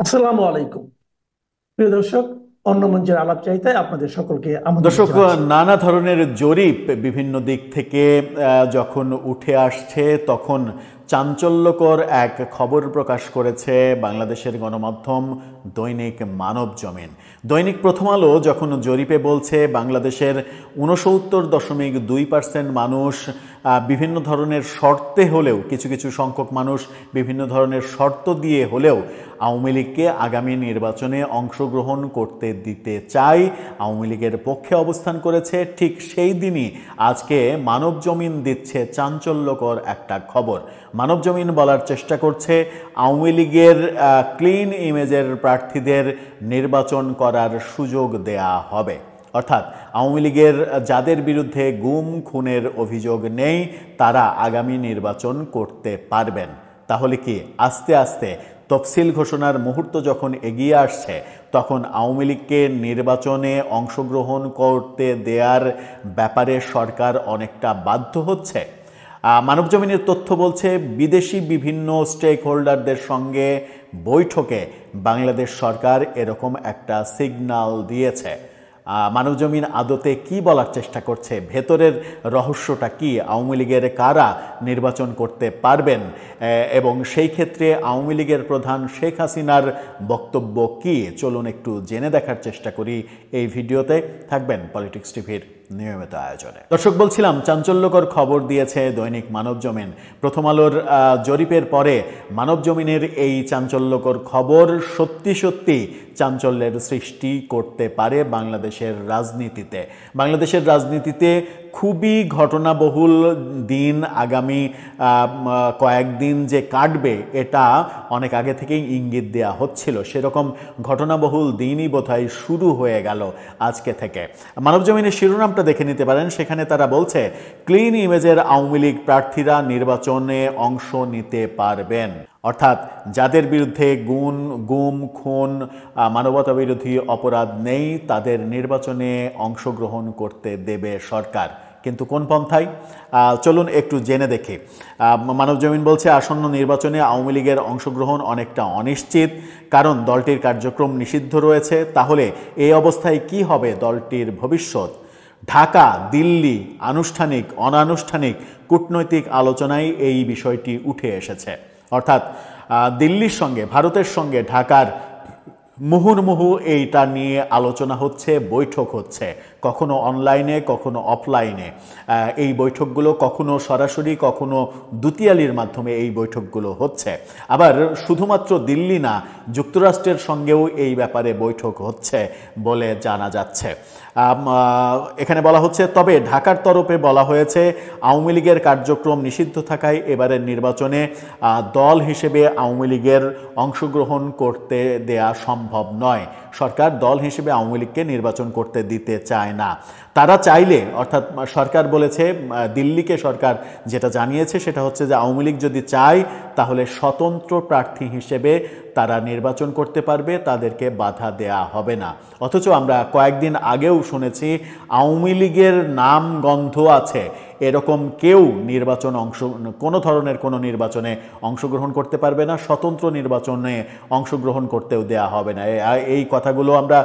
আসসালামু আলাইকুম প্রিয় দর্শক। অন্য মঞ্চের আলাপ চাইতায় আপনাদের সকলকে আমন্ত্রণ দর্শক, জানাচ্ছি। নানা ধরনের জরিপ বিভিন্ন দিক থেকে যখন উঠে আসছে, তখন চাঞ্চল্যকর এক খবর প্রকাশ করেছে বাংলাদেশের গণমাধ্যম দৈনিক মানবজমিন। দৈনিক প্রথম আলো যখন জরিপে বলছে বাংলাদেশের 69.2% মানুষ বিভিন্ন ধরনের শর্তে হলেও, কিছু কিছু সংখ্যক মানুষ বিভিন্ন ধরনের শর্ত দিয়ে হলেও আওয়ামী লীগকে আগামী নির্বাচনে অংশগ্রহণ করতে দিতে চায়, আওয়ামী লীগের পক্ষে অবস্থান করেছে, ঠিক সেই দিনই আজকে মানবজমিন দিচ্ছে চাঞ্চল্যকর একটা খবর। মানবজমিন বলার চেষ্টা করছে আওয়ামী লীগের ক্লিন ইমেজের প্রার্থীদের নির্বাচন করার সুযোগ দেয়া হবে। অর্থাৎ আওয়ামী লীগের যাদের বিরুদ্ধে গুম খুনের অভিযোগ নেই, তারা আগামী নির্বাচন করতে পারবেন। তাহলে কি আস্তে আস্তে তফসিল ঘোষণার মুহূর্ত যখন এগিয়ে আসছে, তখন আওয়ামী লীগকে নির্বাচনে অংশগ্রহণ করতে দেওয়ার ব্যাপারে সরকার অনেকটা বাধ্য হচ্ছে? মানবজমিনের তথ্য বলছে বিদেশি বিভিন্ন স্টেক হোল্ডারদের সঙ্গে বৈঠকে বাংলাদেশ সরকার এরকম একটা সিগন্যাল দিয়েছে। মানবজমিন আদতে কি বলার চেষ্টা করছে, ভেতরের রহস্যটা কি, আওয়ামী লীগের কারা নির্বাচন করতে পারবেন, এবং সেই ক্ষেত্রে আওয়ামী লীগের প্রধান শেখ হাসিনার বক্তব্য কি, চলুন একটু জেনে দেখার চেষ্টা করি। এই ভিডিওতে থাকবেন পলিটিক্স টিভির নিয়মিত আয়োজনে। দর্শক, বলছিলাম চাঞ্চল্যকর খবর দিয়েছে দৈনিক মানবজমিন। প্রথম আলোর জরিপের পরে মানবজমিনের এই চাঞ্চল্যকর খবর সত্যি সত্যি চাঞ্চল্যের সৃষ্টি করতে পারে বাংলাদেশের রাজনীতিতে। বাংলাদেশের রাজনীতিতে খুবই ঘটনাবহুল দিন আগামী কয়েকদিন যে কাটবে, এটা অনেক আগে থেকেই ইঙ্গিত দেওয়া হচ্ছিল। সেরকম ঘটনাবহুল দিনই বোধহয় শুরু হয়ে গেল আজকে থেকে। মানবজমিনের শিরোনামটা দেখে নিতে পারেন, সেখানে তারা বলছে ক্লিন ইমেজের আওয়ামী লীগ প্রার্থীরা নির্বাচনে অংশ নিতে পারবেন। অর্থাৎ যাদের বিরুদ্ধে গুম খুন মানবতা বিরোধী অপরাধ নেই, তাদের নির্বাচনে অংশগ্রহণ করতে দেবে সরকার। কিন্তু কোন পন্থায়, চলুন একটু জেনে দেখি। মানবজমিন বলছে আসন্ন নির্বাচনে আওয়ামী লীগের অংশগ্রহণ অনেকটা অনিশ্চিত, কারণ দলটির কার্যক্রম নিষিদ্ধ রয়েছে। তাহলে এই অবস্থায় কি হবে দলটির ভবিষ্যৎ? ঢাকা, দিল্লি, আনুষ্ঠানিক অনানুষ্ঠানিক কূটনৈতিক আলোচনায় এই বিষয়টি উঠে এসেছে। অর্থাৎ দিল্লির সঙ্গে, ভারতের সঙ্গে ঢাকার মুহুর্মুহু এইটা নিয়ে আলোচনা হচ্ছে, বৈঠক হচ্ছে, কখনো অনলাইনে কখনো অফলাইনে। এই বৈঠকগুলো কখনো সরাসরি কখনো দুতিয়ালির মাধ্যমে এই বৈঠকগুলো হচ্ছে। আবার শুধুমাত্র দিল্লি না, যুক্তরাষ্ট্রের সঙ্গেও এই ব্যাপারে বৈঠক হচ্ছে বলে জানা যাচ্ছে। এখানে বলা হচ্ছে, তবে ঢাকার তরফে বলা হয়েছে আওয়ামী লীগের কার্যক্রম নিষিদ্ধ থাকায় এবারের নির্বাচনে দল হিসেবে আওয়ামী লীগের অংশগ্রহণ করতে দেয়া সম্ভব নয়। সরকার দল হিসেবে আওয়ামী লীগকে নির্বাচন করতে দিতে চায় না। তারা চাইলে, অর্থাৎ সরকার বলেছে, দিল্লিকে সরকার যেটা জানিয়েছে সেটা হচ্ছে যে আওয়ামী লীগ যদি চায় তাহলে স্বতন্ত্র প্রার্থী হিসেবে তারা নির্বাচন করতে পারবে, তাদেরকে বাধা দেয়া হবে না। অথচ আমরা কয়েকদিন আগেও শুনেছি আওয়ামী লীগের নাম গন্ধ আছে এরকম কেউ কোনো ধরনের কোনো নির্বাচনে অংশগ্রহণ করতে পারবে না, স্বতন্ত্র নির্বাচনে অংশগ্রহণ করতেও দেয়া হবে না। এই কথাগুলো আমরা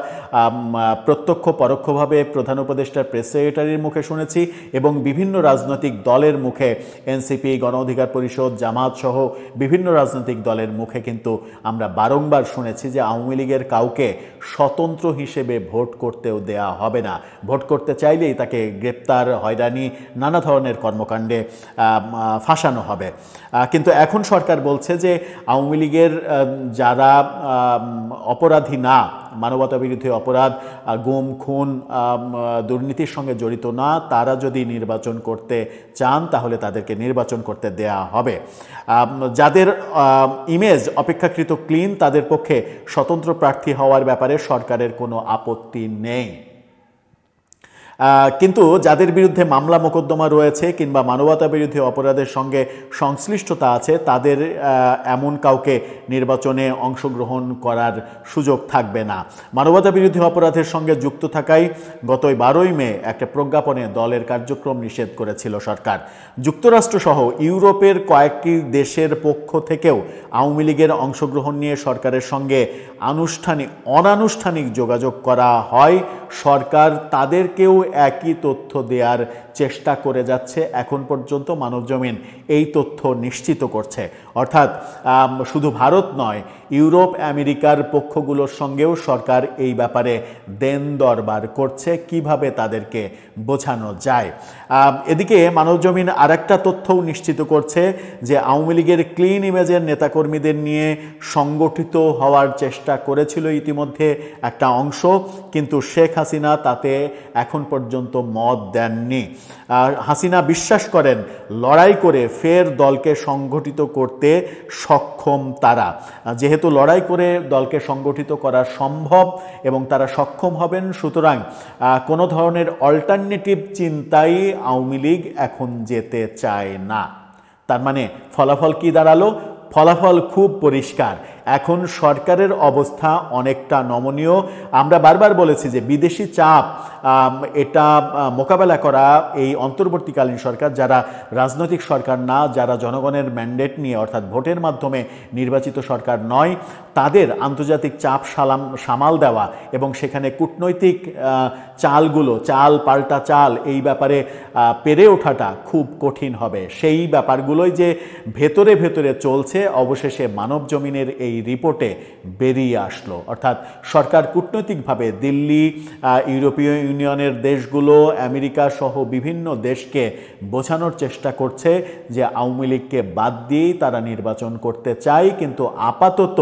প্রত্যক্ষ পরোক্ষভাবে প্রধান উপদেষ্টার প্রেস সেক্রেটারির মুখে শুনেছি, এবং বিভিন্ন রাজনৈতিক দলের মুখে, এনসিপি, গণ অধিকার পরিষদ, জামাত সহ বিভিন্ন রাজনৈতিক দলের মুখে কিন্তু আমরা বারংবার শুনেছি যে আওয়ামী লীগের কাউকে স্বতন্ত্র হিসেবে ভোট করতেও দেয়া হবে না। ভোট করতে চাইলেই তাকে গ্রেপ্তার, হয়রানি, নানা ধরনের কর্মকাণ্ডে ফাঁসানো হবে। কিন্তু এখন সরকার বলছে যে আওয়ামী লীগের যারা অপরাধী না, মানবতা বিরোধী অপরাধ, গুম খুন, দুর্নীতির সঙ্গে জড়িত না, তারা যদি নির্বাচন করতে চান তাহলে তাদেরকে নির্বাচন করতে দেয়া হবে। যাদের ইমেজ অপেক্ষাকৃত ক্লিন, তাদের পক্ষে স্বতন্ত্র প্রার্থী হওয়ার ব্যাপারে সরকারের কোনো আপত্তি নেই। কিন্তু যাদের বিরুদ্ধে মামলা মোকদ্দমা রয়েছে কিংবা মানবতা বিরোধী অপরাধের সঙ্গে সংশ্লিষ্টতা আছে, তাদের এমন কাউকে নির্বাচনে অংশগ্রহণ করার সুযোগ থাকবে না। মানবতা বিরোধী অপরাধের সঙ্গে যুক্ত থাকায় গত 12ই মে একটা প্রজ্ঞাপনে দলের কার্যক্রম নিষেধ করেছিল সরকার। যুক্তরাষ্ট্রসহ ইউরোপের কয়েকটি দেশের পক্ষ থেকেও আওয়ামী লীগের অংশগ্রহণ নিয়ে সরকারের সঙ্গে অনানুষ্ঠানিক যোগাযোগ করা হয়। সরকার তাদেরকেও একই তথ্য দেওয়ার চেষ্টা করে যাচ্ছে। এখন পর্যন্ত মানবজমিন এই তথ্য নিশ্চিত করছে। অর্থাৎ শুধু ভারত নয়, ইউরোপ আমেরিকার পক্ষগুলোর সঙ্গেও সরকার এই ব্যাপারে দেন দরবার করছে কিভাবে তাদেরকে বোঝানো যায়। এদিকে মানবজমিন আরেকটা তথ্যও নিশ্চিত করছে যে আওয়ামী লীগের ক্লিন ইমেজের নেতাকর্মীদের নিয়ে সংগঠিত হওয়ার চেষ্টা করেছিল ইতিমধ্যে একটা অংশ, কিন্তু শেখ হাসিনা তাতে এখন পর্যন্ত মত দেননি। হাসিনা বিশ্বাস করেন লড়াই করে ফের দলকে সংগঠিত করতে সক্ষম তারা। যেহেতু লড়াই করে দলকে সংগঠিত করা সম্ভব এবং তারা সক্ষম হবেন, সুতরাং কোনো ধরনের অল্টারনেটিভ চিন্তায় আওয়ামী লীগ এখন যেতে চায় না। তার মানে ফলাফল কি দাঁড়ালো? ফলাফল খুব পরিষ্কার। এখন সরকারের অবস্থা অনেকটা নমনীয়। আমরা বারবার বলেছি যে বিদেশি চাপ এটা মোকাবেলা করা এই অন্তর্বর্তীকালীন সরকার, যারা রাজনৈতিক সরকার না, যারা জনগণের ম্যান্ডেট নিয়ে অর্থাৎ ভোটের মাধ্যমে নির্বাচিত সরকার নয়, তাদের আন্তর্জাতিক চাপ সামাল দেওয়া এবং সেখানে কূটনৈতিক চাল পাল্টা চাল এই ব্যাপারে পেরে ওঠাটা খুব কঠিন হবে। সেই ব্যাপারগুলোই যে ভেতরে ভেতরে চলছে অবশেষে মানবজমিনের এই রিপোর্টে বেরিয়ে আসলো। অর্থাৎ সরকার কূটনৈতিকভাবে দিল্লি, ইউরোপীয় ইউনিয়নের দেশগুলো, আমেরিকা সহ বিভিন্ন দেশকে বোঝানোর চেষ্টা করছে যে আওয়ামী লীগকে বাদ দিয়েই তারা নির্বাচন করতে চায়। কিন্তু আপাতত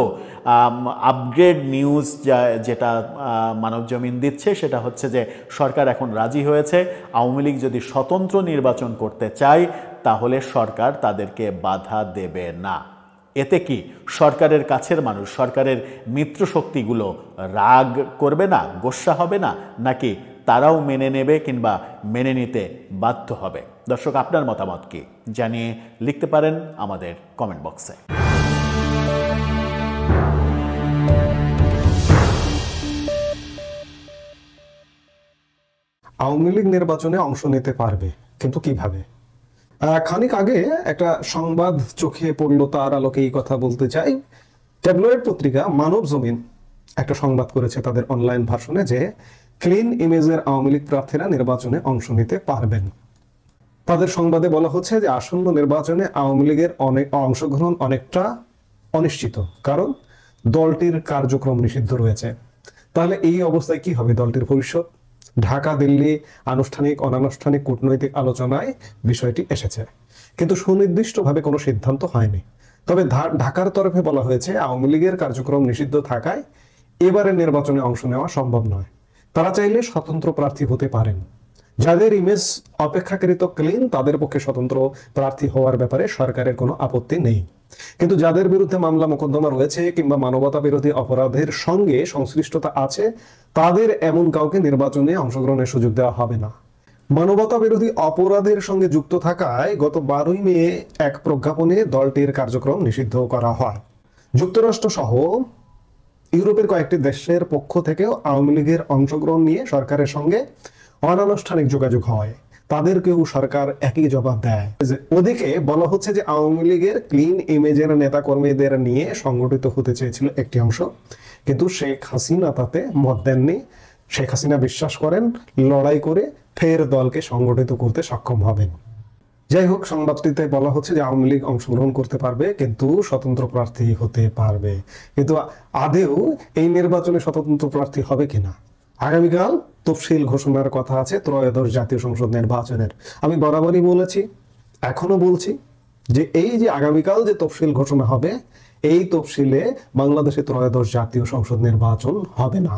আপগ্রেড নিউজ যেটা মানবজমিন দিচ্ছে সেটা হচ্ছে যে সরকার এখন রাজি হয়েছে, আওয়ামী লীগ যদি স্বতন্ত্র নির্বাচন করতে চায় তাহলে সরকার তাদেরকে বাধা দেবে না। এতে কি সরকারের কাছের মানুষ, সরকারের মিত্রশক্তিগুলো রাগ করবে না, গোস্বা হবে না, নাকি তারাও মেনে নেবে কিংবা মেনে নিতে বাধ্য হবে? দর্শক, আপনার মতামত কি জানিয়ে লিখতে পারেন আমাদের কমেন্ট বক্সে। আওয়ামী লীগ নির্বাচনে অংশ নিতে পারবে, কিন্তু কিভাবে? খানিক আগে একটা সংবাদ চোখে পড়লো, তার আলোকে এই কথা বলতে চাই। ট্যাবলয়েড পত্রিকা মানবজমিন একটা সংবাদ করেছে তাদের অনলাইন ভার্সনে যে ক্লিন ইমেজের আওয়ামী লীগ প্রার্থীরা নির্বাচনে অংশ নিতে পারবেন। তাদের সংবাদে বলা হচ্ছে যে আসন্ন নির্বাচনে আওয়ামী লীগের অংশগ্রহণ অনেকটা অনিশ্চিত, কারণ দলটির কার্যক্রম নিষিদ্ধ রয়েছে। তাহলে এই অবস্থায় কি হবে দলটির ভবিষ্যৎ? ঢাকা দিল্লি আনুষ্ঠানিক অনানুষ্ঠানিক কূটনৈতিক আলোচনায় বিষয়টি এসেছে, কিন্তু সুনির্দিষ্টভাবে কোনো সিদ্ধান্ত হয়নি। তবে ঢাকার তরফে বলা হয়েছে আওয়ামী লীগের কার্যক্রম নিষিদ্ধ থাকায় এবারে নির্বাচনে অংশ নেওয়া সম্ভব নয়। তারা চাইলে স্বতন্ত্র প্রার্থী হতে পারেন। যাদের ইমেজ অপেক্ষাকৃত ক্লিন তাদের পক্ষে স্বতন্ত্র প্রার্থী হওয়ার ব্যাপারে সরকারের কোনো আপত্তি নেই। কিন্তু যাদের বিরুদ্ধে মামলা মোকদ্দমা রয়েছে কিংবা মানবতা বিরোধী অপরাধের সঙ্গে সংশ্লিষ্টতা আছে, তাদের এমন কাউকে নির্বাচনে অংশগ্রহণের সুযোগ দেওয়া হবে না। মানবতা বিরোধী অপরাধের সঙ্গে যুক্ত থাকায় গত 12ই মে এক প্রজ্ঞাপনে দলটির কার্যক্রম নিষিদ্ধ করা হয়। যুক্তরাষ্ট্র সহ ইউরোপের কয়েকটি দেশের পক্ষ থেকেও আওয়ামী লীগের অংশগ্রহণ নিয়ে সরকারের সঙ্গে অনানুষ্ঠানিক যোগাযোগ হয়। তাদেরকেও সরকার একই জবাব দেয়। ওদিকে বলা হচ্ছে যে আওয়ামী লীগের ক্লিন ইমেজের নেতা কর্মীদের নিয়ে সংগঠিত হতে চেয়েছিল একটি অংশ, কিন্তু শেখ হাসিনা তাতে মত দেননি। শেখ হাসিনা বিশ্বাস করেন লড়াই করে ফের দলকে সংগঠিত করতে সক্ষম হবেন। যাই হোক, সংবাদটিতে বলা হচ্ছে যে আওয়ামী লীগ অংশগ্রহণ করতে পারবে, কিন্তু স্বতন্ত্র প্রার্থী হতে পারবে। কিন্তু আদেও এই নির্বাচনে স্বতন্ত্র প্রার্থী হবে কিনা? আগামীকাল তফসিল ঘোষণার কথা আছে ত্রয়োদশ জাতীয় সংসদ নির্বাচনের। আমি বরাবরই বলেছি, এখনো বলছি যে এই যে আগামীকাল যে তফসিল ঘোষণা হবে, এই তফসিলে বাংলাদেশে ত্রয়োদশ জাতীয় সংসদ নির্বাচন হবে না।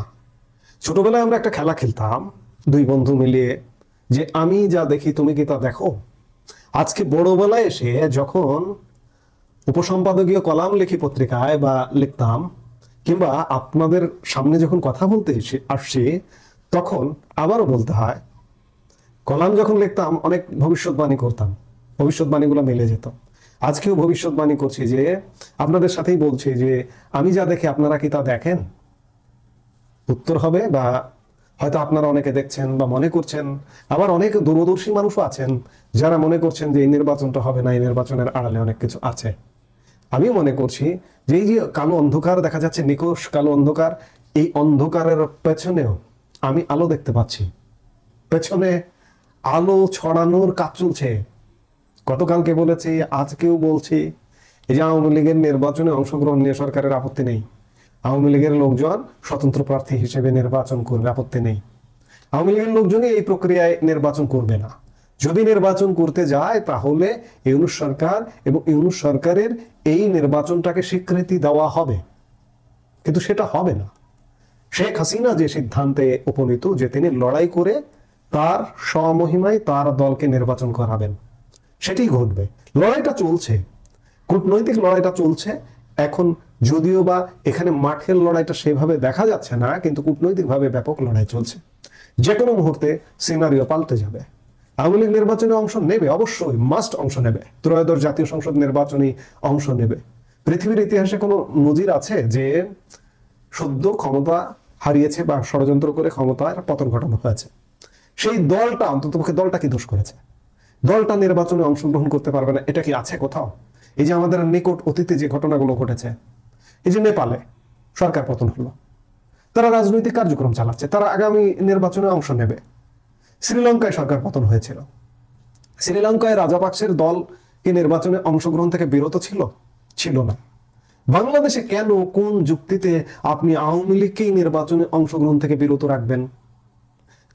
ছোটবেলায় আমরা একটা খেলা খেলতাম দুই বন্ধু মিলিয়ে, যে আমি যা দেখি তুমি কি তা দেখো। আজকে বড়বেলায় এসে যখন উপসম্পাদকীয় কলাম লিখি পত্রিকায় বা লিখতাম, কিংবা আপনাদের সামনে যখন কথা বলতে আসছি, তখন আবারও বলতে হয় কলাম যখন লিখতাম অনেক ভবিষ্যৎবাণী করতাম, ভবিষ্যৎবাণীগুলো মিলে যেত। আজকেও ভবিষ্যৎবাণী করছি যে আপনাদের সাথেই বলছি যে আমি যা দেখি আপনারা কি তা দেখেন? উত্তর হবে বা হয়তো আপনারা অনেকে দেখছেন বা মনে করছেন, আবার অনেক দূরদর্শী মানুষও আছেন যারা মনে করছেন যে এই নির্বাচনটা হবে না, এই নির্বাচনের আড়ালে অনেক কিছু আছে। আমি মনে করছি যে এই যে কালো অন্ধকার দেখা যাচ্ছে, নিকষ কালো অন্ধকার, এই অন্ধকারের পেছনেও আমি আলো দেখতে পাচ্ছি। পেছনে আলো ছড়ানোর কাজ চলছে। গতকালকে বলেছি, আজকেও বলছি, এই যে আওয়ামী লীগের নির্বাচনে অংশগ্রহণ নিয়ে সরকারের আপত্তি নেই। আওয়ামী লীগের লোকজন স্বতন্ত্র প্রার্থী হিসেবে নির্বাচন করবে, আপত্তি নেই। আওয়ামী লীগের লোকজনই এই প্রক্রিয়ায় নির্বাচন করবে না। যদি নির্বাচন করতে যায় তাহলে ইউনূস সরকার এবং ইউনূস সরকারের এই নির্বাচনটাকে স্বীকৃতি দেওয়া হবে, কিন্তু সেটা হবে না। শেখ হাসিনা যে সিদ্ধান্তে উপনীত যে তিনি লড়াই করে তার স্বমহিমায় তার দলকে নির্বাচন করাবেন, সেটি ঘটবে। লড়াইটা চলছে, কূটনৈতিক লড়াইটা চলছে এখন, যদিও বা এখানে মাঠের লড়াইটা সেভাবে দেখা যাচ্ছে না, কিন্তু কূটনৈতিকভাবে ব্যাপক লড়াই চলছে। যে কোনো মুহূর্তে সিনারিও পাল্টে যাবে। আওয়ামী লীগ নির্বাচনে অংশ নেবে, অবশ্যই মাস্ট অংশ নেবে। ত্রয়োদশ জাতীয় সংসদ নির্বাচনে অংশ নেবে। পৃথিবীর ইতিহাসে কোনো নজির আছে যে সদ্য ক্ষমতা হারিয়েছে বা ষড়যন্ত্র করে ক্ষমতার পতন ঘটানো হয়েছে? সেই দলটা, অন্ততপক্ষে দলটা কি দোষ করেছে? দলটা নির্বাচনে অংশগ্রহণ করতে পারবে না, এটা কি আছে কোথাও? এই যে আমাদের নিকট অতীতে যে ঘটনাগুলো ঘটেছে, এই যে নেপালে সরকার পতন হলো, তারা রাজনৈতিক কার্যক্রম চালাচ্ছে, তারা আগামী নির্বাচনে অংশ নেবে। শ্রীলঙ্কায় সরকার পতন হয়েছিল, শ্রীলঙ্কায় রাজাপাকসের দল কি নির্বাচনে অংশগ্রহণ থেকে বিরত ছিল? ছিল না। বাংলাদেশে কেন, কোন যুক্তিতে আপনি আওয়ামী লীগকেই নির্বাচনে অংশগ্রহণ থেকে বিরত রাখবেন?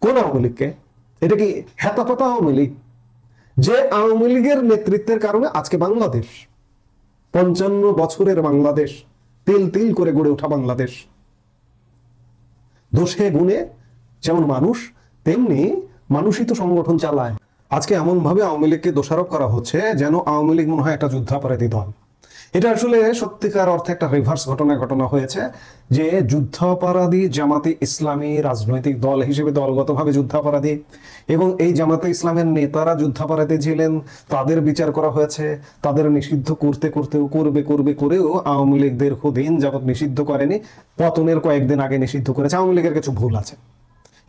কোন আওয়ামী লীগকে? এটা কি হেতাপাতা আওয়ামী লীগ? যে আওয়ামী লীগের নেতৃত্বের কারণে আজকে বাংলাদেশ, 55 বছরের বাংলাদেশ, তিল তিল করে গড়ে ওঠা বাংলাদেশ। দোষে গুণে যেমন মানুষ, তেমনি মানুষই তো সংগঠন চালায়। আজকে এমন ভাবে আওয়ামী লীগকে দোষারোপ করা হচ্ছে যেন আওয়ামী লীগ মনে হয় একটা যুদ্ধাপরাধী দল। এটা আসলে সত্যিকার অর্থে একটা রিভার্স ঘটনা হয়েছে, যে যুদ্ধাপরাধী জামাতে ইসলামী রাজনৈতিক দল হিসেবে দলগতভাবে যুদ্ধাপরাধী, এবং এই জামাতে ইসলামের নেতারা যুদ্ধাপরাধী ছিলেন, তাদের বিচার করা হয়েছে, তাদের নিষিদ্ধ করেও আওয়ামী লীগ দীর্ঘদিন যাবৎ নিষিদ্ধ করেনি, পতনের কয়েকদিন আগে নিষিদ্ধ করেছে। আওয়ামী লীগের কিছু ভুল আছে,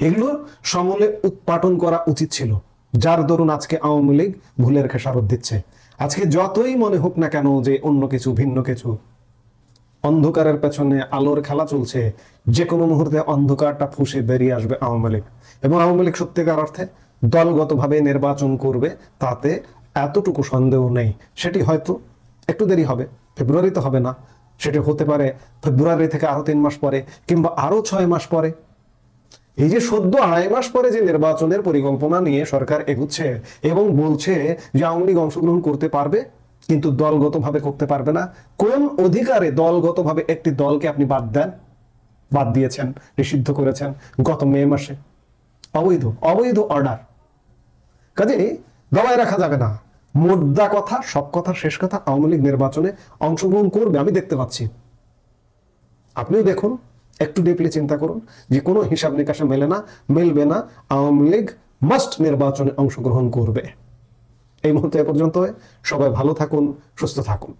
এগুলো সমূলে উৎপাটন করা উচিত ছিল, যার দরুন আজকে আওয়ামী লীগ ভুলের খেসারত দিচ্ছে। আজকে যতই মনে হোক না কেন যে অন্য কিছু, ভিন্ন কিছু, অন্ধকারের পেছনে আলোর খেলা চলছে, যে কোনো মুহূর্তে অন্ধকারটা ফুঁসে বেরিয়ে আসবে আওয়ামী লীগ, এবং আওয়ামী লীগ সত্যিকার অর্থে দলগতভাবে নির্বাচন করবে, তাতে এতটুকু সন্দেহ নেই। সেটি হয়তো একটু দেরি হবে, ফেব্রুয়ারিতে হবে না, সেটি হতে পারে ফেব্রুয়ারি থেকে আরো 3 মাস পরে, কিংবা আরো 6 মাস পরে। এই যে সদ্য 2.5 মাস পরে যে নির্বাচনের পরিকল্পনা নিয়ে সরকার এগুচ্ছে এবং বলছে যে আওয়ামী লীগ অংশগ্রহণ করতে পারবে কিন্তু দলগতভাবে করতে পারবে না, কোন অধিকারে দলগতভাবে একটি দলকে আপনি বাদ দিয়েছেন, নিষিদ্ধ করেছেন গত মে মাসে? অবৈধ অর্ডার। কাজে দাবায় রাখা যাবে না। মোদ্দা কথা, সব কথা, শেষ কথা, আওয়ামী লীগ নির্বাচনে অংশগ্রহণ করবে, আমি দেখতে পাচ্ছি। আপনিও দেখুন, একটু ডিপলি চিন্তা করুন, যে কোনো হিসাব নিকাশে মিলবে না, আওয়ামী লীগ মাস্ট নির্বাচনে অংশগ্রহণ করবে। এই মুহূর্তে এ পর্যন্ত। সবাই ভালো থাকুন, সুস্থ থাকুন।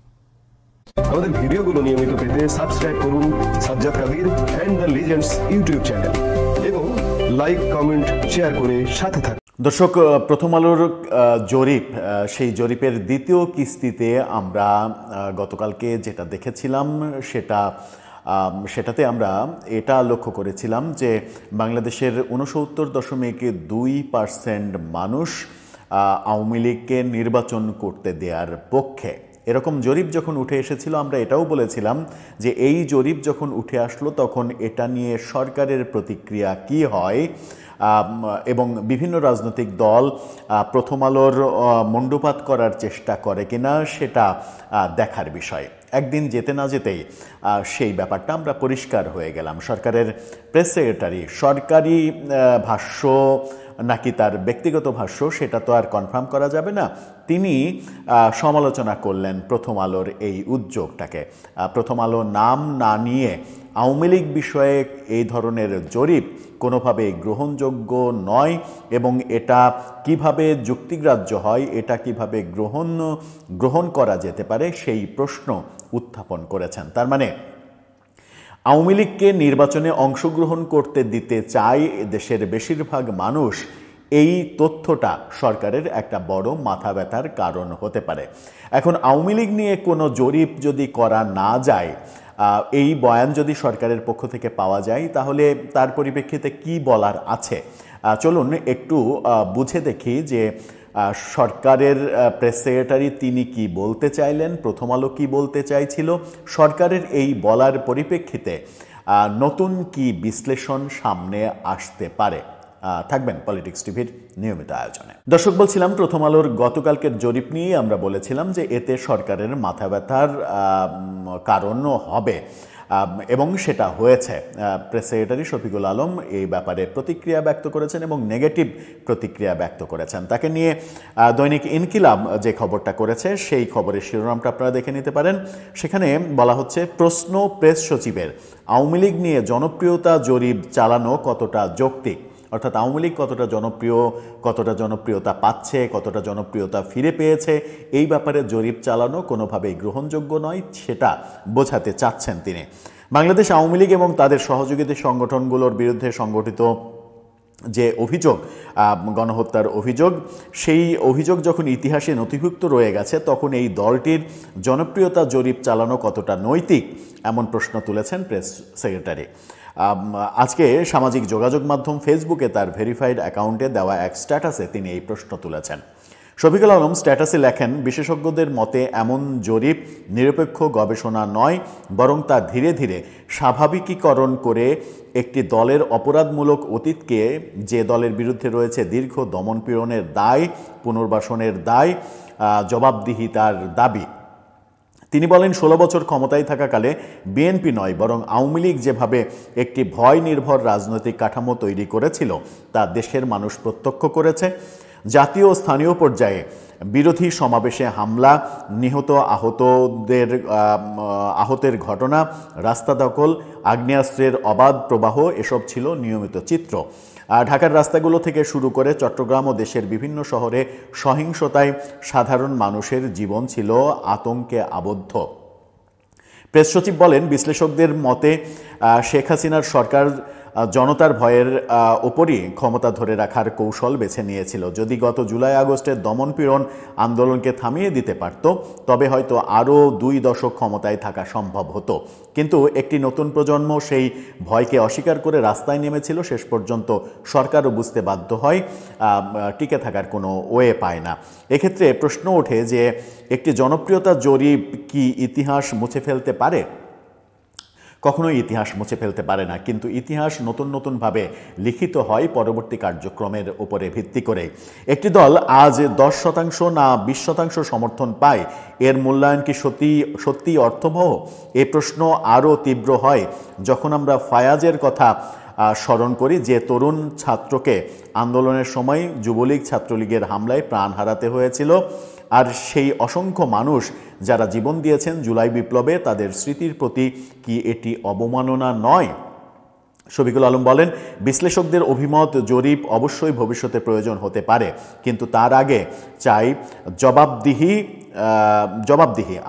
আমাদের ভিডিওগুলো নিয়মিত পেতে সাবস্ক্রাইব করুন Sajjad Qadir and the legends YouTube channel, এবং লাইক, কমেন্ট, শেয়ার করে সাথে থাকুন। দর্শক, প্রথম আলোর জরিপ, সেই জরিপের দ্বিতীয় কিস্তিতে আমরা গতকালকে যেটা দেখেছিলাম সেটাতে আমরা এটা লক্ষ্য করেছিলাম যে বাংলাদেশের 69.2% মানুষ আওয়ামী লীগকে নির্বাচন করতে দেওয়ার পক্ষে। এরকম জরিপ যখন উঠে এসেছিল, আমরা এটাও বলেছিলাম যে এই জরিপ যখন উঠে আসলো তখন এটা নিয়ে সরকারের প্রতিক্রিয়া কি হয়, এবং বিভিন্ন রাজনৈতিক দল প্রথম আলোর মণ্ডুপাত করার চেষ্টা করে কিনা সেটা দেখার বিষয়। একদিন যেতে না যেতেই সেই ব্যাপারটা আমরা পরিষ্কার হয়ে গেলাম। সরকারের প্রেস সেক্রেটারি সরকারি ভাষ্য নাকি তার ব্যক্তিগত ভাষ্য সেটা তো আর কনফার্ম করা যাবে না, তিনি সমালোচনা করলেন প্রথম আলোর এই উদ্যোগটাকে। প্রথম আলো নাম না নিয়ে আওয়ামী লীগ বিষয়ে এই ধরনের জরিপ কোনোভাবে গ্রহণযোগ্য নয় এবং এটা কিভাবে যুক্তিগ্রাহ্য হয়, এটা কিভাবে গ্রহণ করা যেতে পারে সেই প্রশ্ন উত্থাপন করেছেন। তার মানে আওয়ামী লীগকে নির্বাচনে অংশগ্রহণ করতে দিতে চায় দেশের বেশিরভাগ মানুষ, এই তথ্যটা সরকারের একটা বড় মাথা ব্যথার কারণ হতে পারে। এখন আওয়ামী লীগ নিয়ে কোনো জরিপ যদি করা না যায়, এই বয়ান যদি সরকারের পক্ষ থেকে পাওয়া যায়, তাহলে তার পরিপ্রেক্ষিতে কি বলার আছে চলুন একটু বুঝে দেখি যে সরকারের প্রেস সেক্রেটারি তিনি কি বলতে চাইলেন, প্রথম আলো কি বলতে চাইছিল, সরকারের এই বলার পরিপ্রেক্ষিতে নতুন কি বিশ্লেষণ সামনে আসতে পারে। থাকবেন পলিটিক্স টিভির নিয়মিত আয়োজনে। দর্শক, বলছিলাম প্রথম আলোর গতকালকের জরিপ নিয়ে আমরা বলেছিলাম যে এতে সরকারের মাথা ব্যথার কারণও হবে এবং সেটা হয়েছে। প্রেস সেক্রেটারি শফিকুল আলম এই ব্যাপারে প্রতিক্রিয়া ব্যক্ত করেছেন এবং নেগেটিভ প্রতিক্রিয়া ব্যক্ত করেছেন। তাকে নিয়ে দৈনিক ইনকিলাব যে খবরটা করেছে সেই খবরের শিরোনামটা আপনারা দেখে নিতে পারেন। সেখানে বলা হচ্ছে, প্রশ্ন প্রেস সচিবের, আওয়ামী লীগ নিয়ে জনপ্রিয়তা জরিপ চালানো কতটা যৌক্তিক। অর্থাৎ আওয়ামী লীগ কতটা জনপ্রিয়, কতটা জনপ্রিয়তা পাচ্ছে, কতটা জনপ্রিয়তা ফিরে পেয়েছে, এই ব্যাপারে জরিপ চালানো কোনোভাবেই গ্রহণযোগ্য নয়, সেটা বোঝাতে চাচ্ছেন তিনি। বাংলাদেশ আওয়ামী লীগ এবং তাদের সহযোগী সংগঠনগুলোর বিরুদ্ধে সংগঠিত যে অভিযোগ, গণহত্যার অভিযোগ, সেই অভিযোগ যখন ইতিহাসে নথিভুক্ত রয়ে গেছে, তখন এই দলটির জনপ্রিয়তা জরিপ চালানো কতটা নৈতিক, এমন প্রশ্ন তুলেছেন প্রেস সেক্রেটারি। আজকে সামাজিক যোগাযোগ মাধ্যম ফেসবুকে তার ভেরিফাইড অ্যাকাউন্টে দেওয়া এক স্ট্যাটাসে তিনি এই প্রশ্ন তুলেছেন। শফিকুল আলম স্ট্যাটাসে লেখেন, বিশেষজ্ঞদের মতে এমন জরিপ নিরপেক্ষ গবেষণা নয়, বরং তা ধীরে ধীরে স্বাভাবিকীকরণ করে একটি দলের অপরাধমূলক অতীতকে, যে দলের বিরুদ্ধে রয়েছে দীর্ঘ দমনপীড়নের দায়, পুনর্বাসনের দায়, জবাবদিহিতার দাবি। তিনি বলেন, 16 বছর ক্ষমতায় থাকাকালে বিএনপি নয়, বরং আওয়ামী লীগ যেভাবে একটি ভয় নির্ভর রাজনৈতিক কাঠামো তৈরি করেছিল তা দেশের মানুষ প্রত্যক্ষ করেছে। জাতীয় ও স্থানীয় পর্যায়ে বিরোধী সমাবেশে হামলা, নিহত আহতের ঘটনা, রাস্তা দখল, আগ্নেয়াস্ত্রের অবাধ প্রবাহ, এসব ছিল নিয়মিত চিত্র। ঢাকার রাস্তাগুলো থেকে শুরু করে চট্টগ্রাম ও দেশের বিভিন্ন শহরে সহিংসতায় সাধারণ মানুষের জীবন ছিল আতঙ্কে আবদ্ধ। প্রেস সচিব বলেন, বিশ্লেষকদের মতে শেখ হাসিনার সরকার জনতার ভয়ের ওপরই ক্ষমতা ধরে রাখার কৌশল বেছে নিয়েছিল। যদি গত জুলাই আগস্টের দমনপীড়ন আন্দোলনকে থামিয়ে দিতে পারত, তবে হয়তো আরও 2 দশক ক্ষমতায় থাকা সম্ভব হতো। কিন্তু একটি নতুন প্রজন্ম সেই ভয়কে অস্বীকার করে রাস্তায় নেমেছিল। শেষ পর্যন্ত সরকারও বুঝতে বাধ্য হয় টিকে থাকার কোনো ওয়ে পায় না। এক্ষেত্রে প্রশ্ন ওঠে যে একটি জনপ্রিয়তা জরিপ কি ইতিহাস মুছে ফেলতে পারে? কখনোই ইতিহাস মুছে ফেলতে পারে না, কিন্তু ইতিহাস নতুন নতুনভাবে লিখিত হয় পরবর্তী কার্যক্রমের উপরে ভিত্তি করে। একটি দল আজ 10% না 20% সমর্থন পায়, এর মূল্যায়ন কি সত্যিই অর্থবহ? এই প্রশ্ন আরও তীব্র হয় যখন আমরা ফায়াজের কথা স্মরণ করি, যে তরুণ ছাত্রকে আন্দোলনের সময় যুবলীগ ছাত্রলীগের হামলায় প্রাণ হারাতে হয়েছিল। আর সেই অসংখ্য মানুষ যারা জীবন দিয়েছেন জুলাই বিপ্লবে, তাদের স্মৃতির প্রতি কি এটি অবমাননা নয়? শফিকুল আলম বলেন, বিশ্লেষকদের অভিমত জরিপ অবশ্যই ভবিষ্যতে প্রয়োজন হতে পারে, কিন্তু তার আগে চাই জবাবদিহি।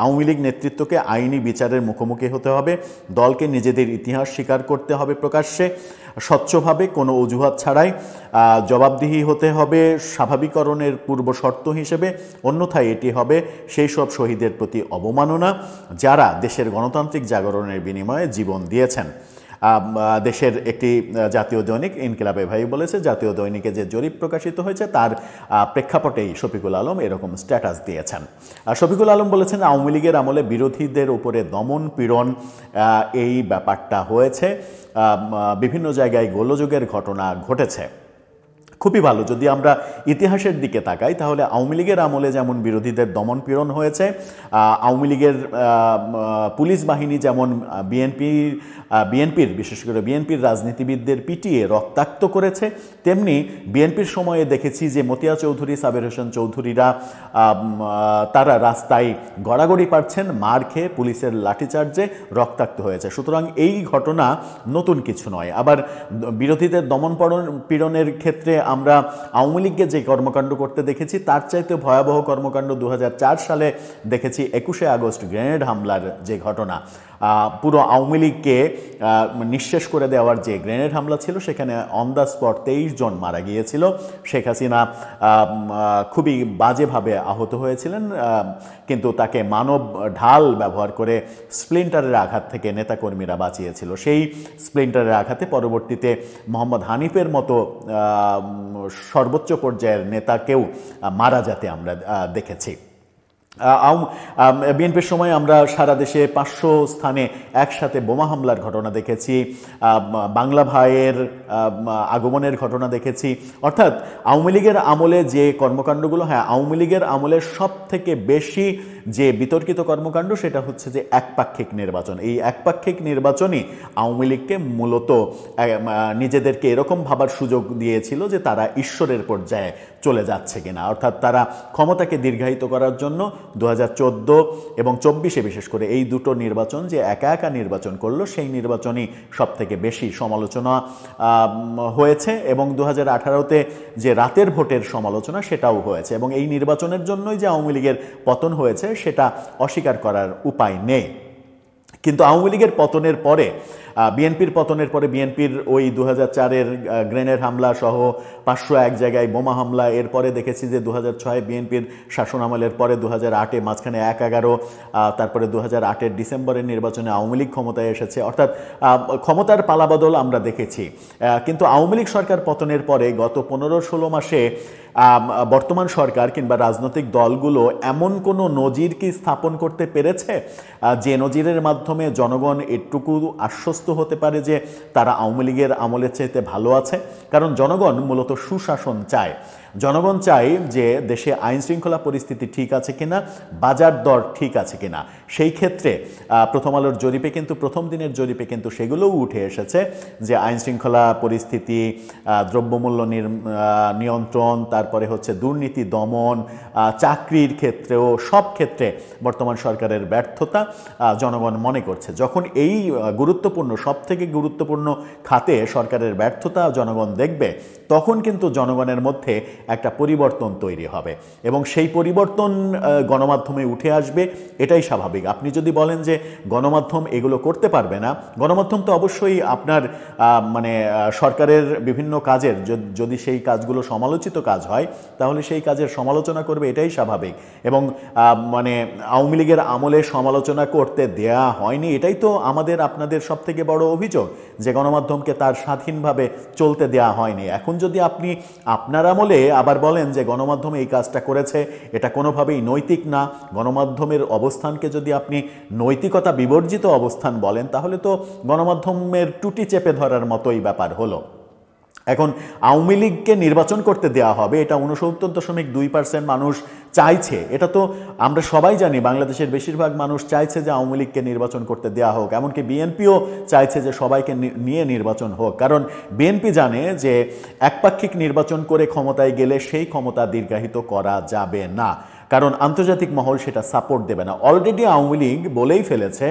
আওয়ামী লীগ নেতৃত্বকে আইনি বিচারের মুখোমুখি হতে হবে, দলকে নিজেদের ইতিহাস স্বীকার করতে হবে প্রকাশ্যে, স্বচ্ছভাবে, কোনো অজুহাত ছাড়াই। জবাবদিহি হতে হবে স্বাভাবিকরণের পূর্ব শর্ত হিসেবে, অন্যথায় এটি হবে সেই সব শহীদের প্রতি অবমাননা যারা দেশের গণতান্ত্রিক জাগরণের বিনিময়ে জীবন দিয়েছেন। দেশের একটি জাতীয় দৈনিক ইনকিলাবে ভাই বলেছে, জাতীয় দৈনিকে যে জরিপ প্রকাশিত হয়েছে তার প্রেক্ষাপটেই শফিকুল আলম এরকম স্ট্যাটাস দিয়েছেন। শফিকুল আলম বলেছেন, আওয়ামী লীগের আমলে বিরোধীদের উপরে দমন পীড়ন এই ব্যাপারটা হয়েছে, বিভিন্ন জায়গায় গোলযোগের ঘটনা ঘটেছে। খুবই ভালো। যদি আমরা ইতিহাসের দিকে তাকাই তাহলে আওয়ামী লীগের আমলে যেমন বিরোধীদের দমন পীড়ন হয়েছে, আওয়ামী লীগের পুলিশ বাহিনী যেমন বিএনপির বিশেষ করে বিএনপির রাজনীতিবিদদের পিটিয়ে রক্তাক্ত করেছে, তেমনি বিএনপির সময়ে দেখেছি যে মতিয়া চৌধুরী, সাবের হোসেন চৌধুরীরা তারা রাস্তায় গড়াগড়ি পাচ্ছেন, মার খেয়ে পুলিশের লাঠিচার্জে রক্তাক্ত হয়েছে। সুতরাং এই ঘটনা নতুন কিছু নয়। আবার বিরোধীদের দমন পীড়নের ক্ষেত্রে আমরা আওয়ামী লীগকে যে কর্মকাণ্ড করতে দেখেছি তার চাইতে ভয়াবহ কর্মকাণ্ড 2004 সালে দেখেছি 21শে আগস্ট গ্রেনেড হামলার যে ঘটনা, পুরো আওয়ামী লীগকে নিঃশেষ করে দেওয়ার যে গ্রেনেড হামলা ছিল, সেখানে অন দ্য স্পট 23 জন মারা গিয়েছিল। শেখ হাসিনা খুবই বাজেভাবে আহত হয়েছিলেন, কিন্তু তাকে মানব ঢাল ব্যবহার করে স্প্লিন্টারের আঘাত থেকে নেতাকর্মীরা বাঁচিয়েছিল। সেই স্প্লিন্টারের আঘাতে পরবর্তীতে মোহাম্মদ হানিফের মতো সর্বোচ্চ পর্যায়ের নেতাকেও মারা যেতে আমরা দেখেছি। বিএনপির সময় আমরা সারা দেশে 500 স্থানে একসাথে বোমা হামলার ঘটনা দেখেছি, বাংলা ভাইয়ের আগমনের ঘটনা দেখেছি। অর্থাৎ আওয়ামী লীগের আমলে যে কর্মকাণ্ডগুলো, হ্যাঁ আওয়ামী লীগের আমলে সব থেকে বেশি যে বিতর্কিত কর্মকাণ্ড সেটা হচ্ছে যে একপাক্ষিক নির্বাচন। এই একপাক্ষিক নির্বাচনই আওয়ামী লীগকে মূলত নিজেদেরকে এরকম ভাবার সুযোগ দিয়েছিল যে তারা ঈশ্বরের পর্যায়ে চলে যাচ্ছে কিনা। অর্থাৎ তারা ক্ষমতাকে দীর্ঘায়িত করার জন্য 2014 এবং 24-এ বিশেষ করে এই দুটো নির্বাচন যে একা একা নির্বাচন করলো, সেই নির্বাচনই সব থেকে বেশি সমালোচনা হয়েছে, এবং 2018-তে যে রাতের ভোটের সমালোচনা সেটাও হয়েছে। এবং এই নির্বাচনের জন্যই যে আওয়ামী লীগের পতন হয়েছে সেটা অস্বীকার করার উপায় নেই। কিন্তু আওয়ামী লীগের পতনের পরে, বিএনপির পতনের পরে, বিএনপির ওই 2004-এর গ্রেনেড হামলা সহ 501 জায়গায় বোমা হামলা, এরপরে দেখেছি যে 2006 বিএনপির শাসন আমলের পরে 2008-এ মাঝখানে 1/11, তারপরে 2008-এর ডিসেম্বরের নির্বাচনে আওয়ামী লীগ ক্ষমতায় এসেছে। অর্থাৎ ক্ষমতার পালাবদল আমরা দেখেছি। কিন্তু আওয়ামী লীগ সরকার পতনের পরে গত 15-16 মাসে বর্তমান সরকার কিংবা রাজনৈতিক দলগুলো এমন কোনো নজির কি স্থাপন করতে পেরেছে যে নজিরের মাধ্যমে জনগণ এটুকু আশ্বস্ত হতে পারে যে তারা আওয়ামী লীগের আমলের চাইতে ভালো আছে? কারণ জনগণ মূলত সুশাসন চায়। জনগণ চায় যে দেশে আইন শৃঙ্খলা পরিস্থিতি ঠিক আছে কিনা, বাজার দর ঠিক আছে কিনা। সেই ক্ষেত্রে প্রথম আলোর জরিপে কিন্তু, প্রথম দিনের জরিপে কিন্তু সেগুলোও উঠে এসেছে যে আইন শৃঙ্খলা পরিস্থিতি, দ্রব্যমূল্য নিয়ন্ত্রণ, তারপরে হচ্ছে দুর্নীতি দমন, চাকরির ক্ষেত্রেও সব ক্ষেত্রে বর্তমান সরকারের ব্যর্থতা জনগণ মনে করছে। যখন এই গুরুত্বপূর্ণ, সব থেকে গুরুত্বপূর্ণ খাতে সরকারের ব্যর্থতা জনগণ দেখবে, তখন কিন্তু জনগণের মধ্যে একটা পরিবর্তন তৈরি হবে এবং সেই পরিবর্তন গণমাধ্যমে উঠে আসবে, এটাই স্বাভাবিক। আপনি যদি বলেন যে গণমাধ্যম এগুলো করতে পারবে না, গণমাধ্যম তো অবশ্যই আপনার সরকারের বিভিন্ন কাজের, যদি সেই কাজগুলো সমালোচিত কাজ হয় তাহলে সেই কাজের সমালোচনা করবে, এটাই স্বাভাবিক। এবং আওয়ামী লীগের আমলে সমালোচনা করতে দেয়া হয়নি, এটাই তো আমাদের আপনাদের সব থেকে বড় অভিযোগ যে গণমাধ্যমকে তার স্বাধীনভাবে চলতে দেয়া হয়নি। এখন যদি আপনি আপনার আমলে আবার বলেন যে গণমাধ্যম এই কাজটা করেছে, এটা কোনোভাবেই নৈতিক না, গণমাধ্যমের অবস্থানকে যদি আপনি নৈতিকতা বিবর্জিত অবস্থান বলেন, তাহলে তো গণমাধ্যমের টুটি চেপে ধরার মতোই ব্যাপার হলো। এখন আওয়ামী লীগকে নির্বাচন করতে দেওয়া হবে, এটা 69.2% মানুষ চাইছে। এটা তো আমরা সবাই জানি, বাংলাদেশের বেশিরভাগ মানুষ চাইছে যে আওয়ামী লীগকে নির্বাচন করতে দেওয়া হোক। এমনকি বিএনপিও চাইছে যে সবাইকে নিয়ে নির্বাচন হোক, কারণ বিএনপি জানে যে একপাক্ষিক নির্বাচন করে ক্ষমতায় গেলে সেই ক্ষমতা দীর্ঘায়িত করা যাবে না, কারণ আন্তর্জাতিক মহল সেটা সাপোর্ট দেবে না। অলরেডি আওয়ামী লীগ বলেই ফেলেছে,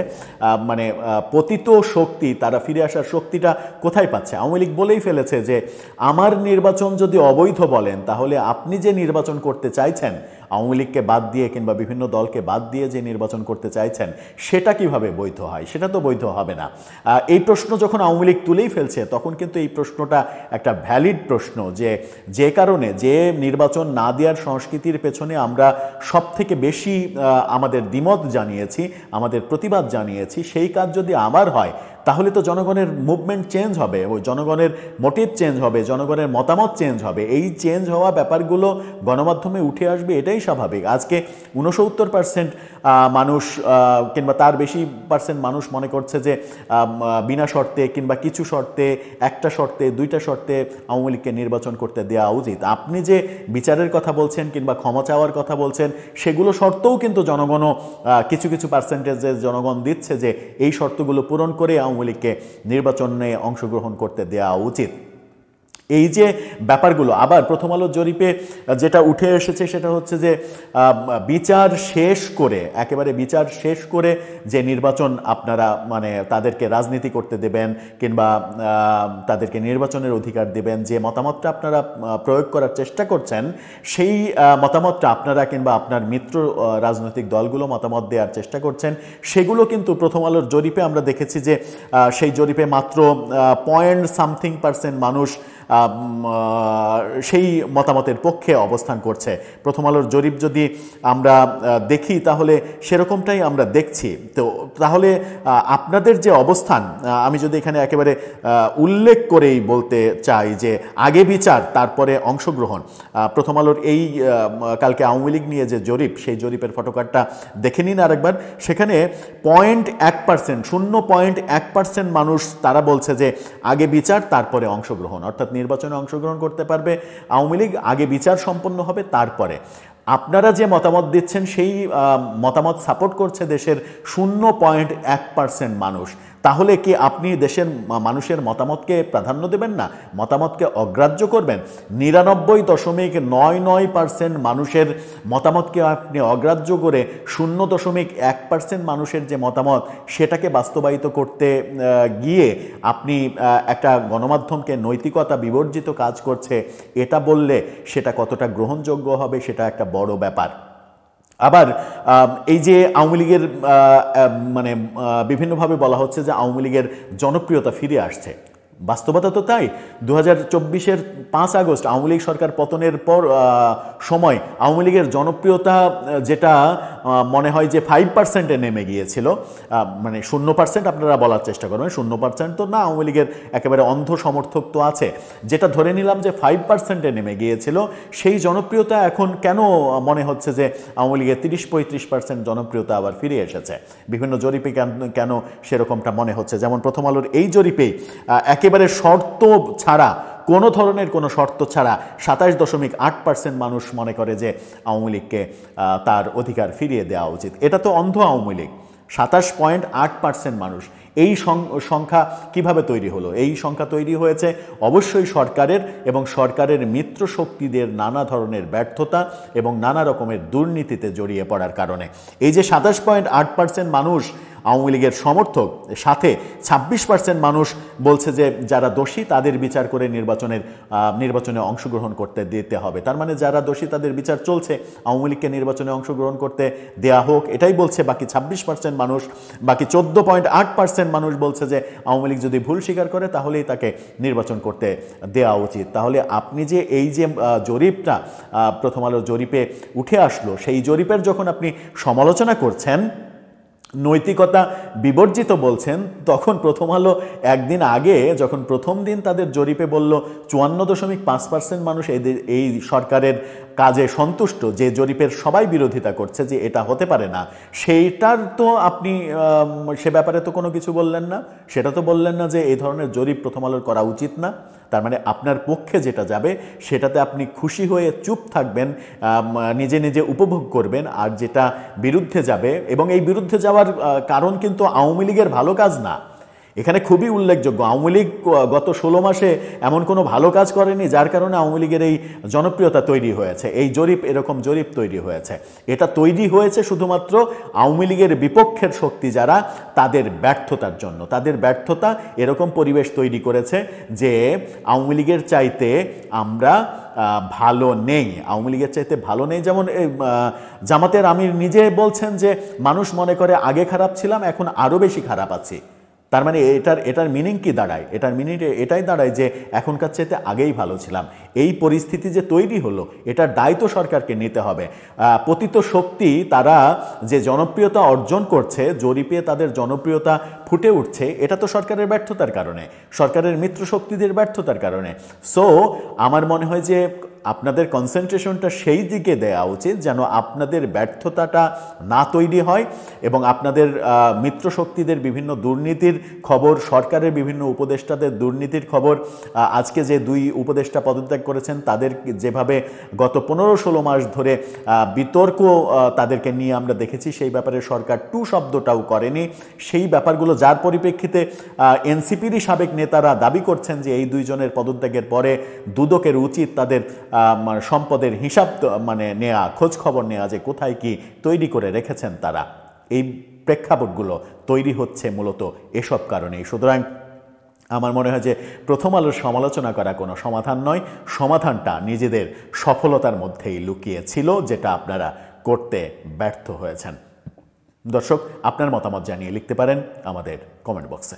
পতিত শক্তি, তারা ফিরে আসার শক্তিটা কোথায় পাচ্ছে? আওয়ামী লীগ বলেই ফেলেছে যে আমার নির্বাচন যদি অবৈধ বলেন, তাহলে আপনি যে নির্বাচন করতে চাইছেন, আওয়ামী লীগকে বাদ দিয়ে কিংবা বিভিন্ন দলকে বাদ দিয়ে যে নির্বাচন করতে চাইছেন, সেটা কিভাবে বৈধ হয়? সেটা তো বৈধ হবে না। এই প্রশ্ন যখন আওয়ামী লীগ তুলেই ফেলছে, তখন কিন্তু এই প্রশ্নটা একটা ভ্যালিড প্রশ্ন, যে কারণে যে নির্বাচন না দেওয়ার সংস্কৃতির পেছনে আমরা সব থেকে বেশি আমাদের দ্বিমত জানিয়েছি, আমাদের প্রতিবাদ জানিয়েছি, সেই কাজ যদি আবার হয়, তাহলে তো জনগণের মুভমেন্ট চেঞ্জ হবে, ওই জনগণের মোটিভ চেঞ্জ হবে, জনগণের মতামত চেঞ্জ হবে। এই চেঞ্জ হওয়া ব্যাপারগুলো গণমাধ্যমে উঠে আসবে, এটাই স্বাভাবিক। আজকে 69% মানুষ কিংবা তার বেশি পার্সেন্ট মানুষ মনে করছে যে বিনা শর্তে কিংবা কিছু শর্তে, একটা শর্তে, দুইটা শর্তে আওয়ামী লীগকে নির্বাচন করতে দেওয়া উচিত। আপনি যে বিচারের কথা বলছেন কিংবা ক্ষমা চাওয়ার কথা বলছেন, সেগুলো শর্তও কিন্তু জনগণও কিছু কিছু পার্সেন্টেজে জনগণ দিচ্ছে যে এই শর্তগুলো পূরণ করে আওয়ামী লীগকে নির্বাচনে অংশগ্রহণ করতে দেওয়া উচিত। এই যে ব্যাপারগুলো আবার প্রথম আলো জরিপে যেটা উঠে এসেছে সেটা হচ্ছে যে বিচার শেষ করে, একেবারে বিচার শেষ করে যে নির্বাচন আপনারা মানে তাদেরকে রাজনীতি করতে দেবেন কিংবা তাদেরকে নির্বাচনের অধিকার দেবেন, যে মতামতটা আপনারা প্রয়োগ করার চেষ্টা করছেন, সেই মতামতটা আপনারা কিংবা আপনার মিত্র রাজনৈতিক দলগুলো মতামত দেওয়ার চেষ্টা করছেন, সেগুলো কিন্তু প্রথম আলোর জরিপে আমরা দেখেছি যে সেই জরিপে মাত্র 0.something% মানুষ সেই মতামতের পক্ষে অবস্থান করছে। প্রথম আলোর জরিপ যদি আমরা দেখি তাহলে সেরকমটাই আমরা দেখছি। তো তাহলে আপনাদের যে অবস্থান, আমি যদি এখানে একেবারে উল্লেখ করেই বলতে চাই যে আগে বিচার তারপরে অংশগ্রহণ। প্রথম আলোর এই কালকে আওয়ামী লীগ নিয়ে যে জরিপ, সেই জরিপের ফটোকার্ডটা দেখে নিন আরেকবার। সেখানে 0.1%, 0.1% মানুষ তারা বলছে যে আগে বিচার তারপরে অংশগ্রহণ, অর্থাৎ নির্বাচনে অংশগ্রহণ করতে পারবে আওয়ামী লীগ, আগে বিচার সম্পন্ন হবে তারপরে। আপনারা যে মতামত দিচ্ছেন সেই মতামত সাপোর্ট করছে দেশের 0.1% মানুষ। তাহলে কি আপনি দেশের মানুষের মতামতকে প্রাধান্য দেবেন না, মতামতকে অগ্রাহ্য করবেন? 99.99% মানুষের মতামতকে আপনি অগ্রাহ্য করে 0.1% মানুষের যে মতামত সেটাকে বাস্তবায়িত করতে গিয়ে আপনি একটা গণমাধ্যমকে নৈতিকতা বিবর্জিত কাজ করছে এটা বললে সেটা কতটা গ্রহণযোগ্য হবে, সেটা একটা বড় ব্যাপার। আবার এই যে আওয়ামী লীগের মানে বিভিন্নভাবে বলা হচ্ছে যে আওয়ামী লীগের জনপ্রিয়তা ফিরে আসছে, বাস্তবতা তো তাই। 2024-এর 5 আগস্ট আওয়ামী লীগ সরকার পতনের পর সময় আওয়ামী লীগের জনপ্রিয়তা যেটা মনে হয় যে 5%-এ নেমে গিয়েছিল, মানে 0% আপনারা বলার চেষ্টা করবেন, 0% তো না, আওয়ামী লীগের একেবারে অন্ধ সমর্থক তো আছে, যেটা ধরে নিলাম যে 5%-এ নেমে গিয়েছিল, সেই জনপ্রিয়তা এখন কেন মনে হচ্ছে যে আওয়ামী লীগের 30-35% জনপ্রিয়তা আবার ফিরে এসেছে? বিভিন্ন জরিপে কেন সেরকমটা মনে হচ্ছে? যেমন প্রথম আলোর এই জরিপেই একেবারে শর্ত ছাড়া, কোনো ধরনের কোনো শর্ত ছাড়া 27.8% মানুষ মনে করে যে আওয়ামী লীগকে তার অধিকার ফিরিয়ে দেওয়া উচিত। এটা তো অন্ধ আওয়ামী লীগ। 27.8% মানুষ, এই সংখ্যা কিভাবে তৈরি হলো? এই সংখ্যা তৈরি হয়েছে অবশ্যই সরকারের এবং সরকারের মিত্র শক্তিদের নানা ধরনের ব্যর্থতা এবং নানা রকমের দুর্নীতিতে জড়িয়ে পড়ার কারণে। এই যে 27.8% মানুষ আওয়ামী লীগের সমর্থক, সাথে 26% মানুষ বলছে যে যারা দোষী তাদের বিচার করে নির্বাচনে অংশগ্রহণ করতে দিতে হবে। তার মানে যারা দোষী তাদের বিচার চলছে, আওয়ামী লীগকে নির্বাচনে অংশগ্রহণ করতে দেয়া হোক, এটাই বলছে বাকি 26% মানুষ। বাকি 14.8% মানুষ বলছে যে আওয়ামী লীগ যদি ভুল স্বীকার করে তাহলেই তাকে নির্বাচন করতে দেওয়া উচিত। তাহলে আপনি যে এই যে জরিপটা প্রথম আলো জরিপে উঠে আসলো, সেই জরিপের যখন আপনি সমালোচনা করছেন, নৈতিকতা বিবর্জিত বলছেন, তখন প্রথম আলো একদিন আগে যখন প্রথম দিন তাদের জরিপে বলল 54.5% মানুষ এই সরকারের কাজে সন্তুষ্ট, যে জরিপের সবাই বিরোধিতা করছে যে এটা হতে পারে না, সেইটার তো আপনি সে ব্যাপারে তো কোনো কিছু বললেন না। সেটা তো বললেন না যে এই ধরনের জরিপ প্রথম আলোর করা উচিত না। তার মানে আপনার পক্ষে যেটা যাবে সেটাতে আপনি খুশি হয়ে চুপ থাকবেন, নিজে নিজে উপভোগ করবেন, আর যেটা বিরুদ্ধে যাবে, এবং এই বিরুদ্ধে যাওয়ার কারণ কিন্তু আওয়ামী লীগের ভালো কাজ না, এখানে খুবই উল্লেখযোগ্য। আওয়ামী লীগ গত 16 মাসে এমন কোনো ভালো কাজ করেনি যার কারণে আওয়ামী লীগের এই জনপ্রিয়তা তৈরি হয়েছে, এই জরিপ, এরকম জরিপ তৈরি হয়েছে। এটা তৈরি হয়েছে শুধুমাত্র আওয়ামী লীগের বিপক্ষের শক্তি যারা, তাদের ব্যর্থতার জন্য। তাদের ব্যর্থতা এরকম পরিবেশ তৈরি করেছে যে আওয়ামী লীগের চাইতে আমরা ভালো নেই, আওয়ামী লীগের চাইতে ভালো নেই। যেমন জামাতের আমির নিজে বলছেন যে মানুষ মনে করে আগে খারাপ ছিলাম, এখন আরও বেশি খারাপ আছি। তার মানে এটার মিনিং কি দাঁড়ায়? এটার মিনিং এটাই দাঁড়ায় যে এখনকার চাইতে আগেই ভালো ছিলাম। এই পরিস্থিতি যে তৈরি হলো এটার দায় তো সরকারকে নিতে হবে। পতিত শক্তি তারা যে জনপ্রিয়তা অর্জন করছে, জরিপে তাদের জনপ্রিয়তা ফুটে উঠছে, এটা তো সরকারের ব্যর্থতার কারণে, সরকারের মিত্র শক্তিদের ব্যর্থতার কারণে। সো আমার মনে হয় যে আপনাদের কনসেন্ট্রেশনটা সেই দিকে দেওয়া উচিত যেন আপনাদের ব্যর্থতাটা না তৈরি হয় এবং আপনাদের মিত্র শক্তিদের বিভিন্ন দুর্নীতির খবর, সরকারের বিভিন্ন উপদেষ্টাদের দুর্নীতির খবর, আজকে যে 2 উপদেষ্টা পদত্যাগ করেছেন তাদের যেভাবে গত 15-16 মাস ধরে বিতর্ক তাদেরকে নিয়ে আমরা দেখেছি, সেই ব্যাপারে সরকার টু শব্দটাও করেনি। সেই ব্যাপারগুলো যার পরিপ্রেক্ষিতে এনসিপিরই সাবেক নেতারা দাবি করছেন যে এই 2 জনের পদত্যাগের পরে দুদকের উচিত তাদের সম্পদের হিসাব নেওয়া, খোঁজ খবর নেওয়া যে কোথায় কি তৈরি করে রেখেছেন তারা। এই প্রেক্ষাপটগুলো তৈরি হচ্ছে মূলত এসব কারণেই। সুতরাং আমার মনে হয় যে প্রথম আলোর সমালোচনা করা কোনো সমাধান নয়, সমাধানটা নিজেদের সফলতার মধ্যেই লুকিয়ে ছিল, যেটা আপনারা করতে ব্যর্থ হয়েছেন। দর্শক, আপনার মতামত জানিয়ে লিখতে পারেন আমাদের কমেন্ট বক্সে।